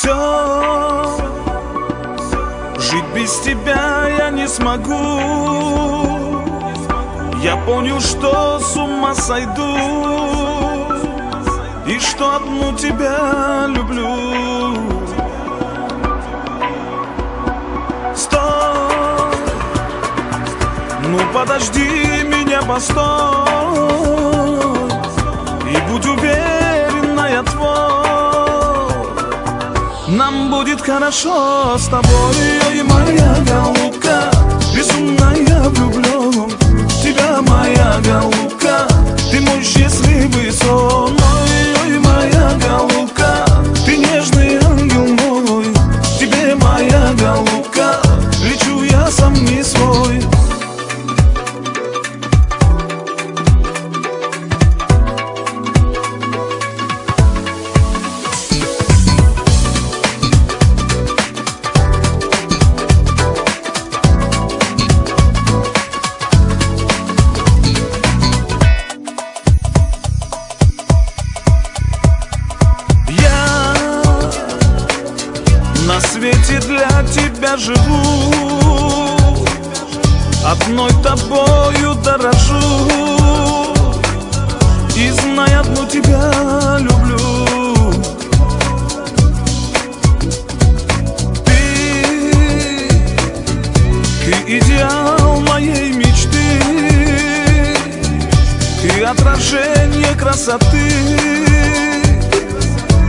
Все, жить без тебя я не смогу. Я понял, что с ума сойду, и что одну тебя люблю. Стой, ну подожди меня, постой, и будь уверена, я твой. Нам будет хорошо с тобой, ой, моя голубка, безумно я влюблен в тебя, моя голубка, ты мой счастливый сон. Ой, ой, моя голубка, ты нежный ангел мой, тебе, моя голубка, лечу я сам не свой. На свете для тебя живу, одной тобою дорожу, и знай, одну тебя люблю. Ты идеал моей мечты, ты отражение красоты,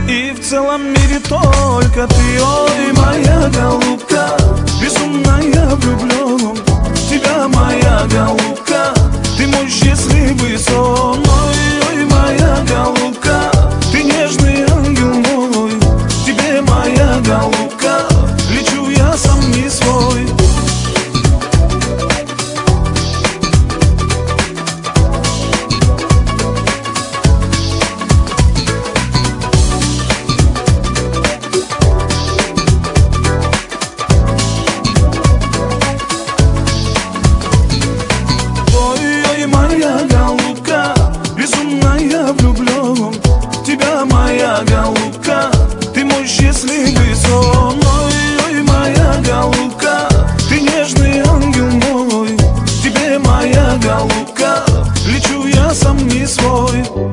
и в целом мире только ты. Ой, моя голубка, безумно я влюблен в тебя, моя голубка, ты мой счастливый сон. Ой, ой, моя голубка, ты нежный ангел мой, тебе, моя голубка, лечу я сам не свой. Моя голубка, ты мой счастливый сон. Ой, ой, моя голубка, ты нежный ангел мой, тебе, моя голубка, лечу я сам не свой.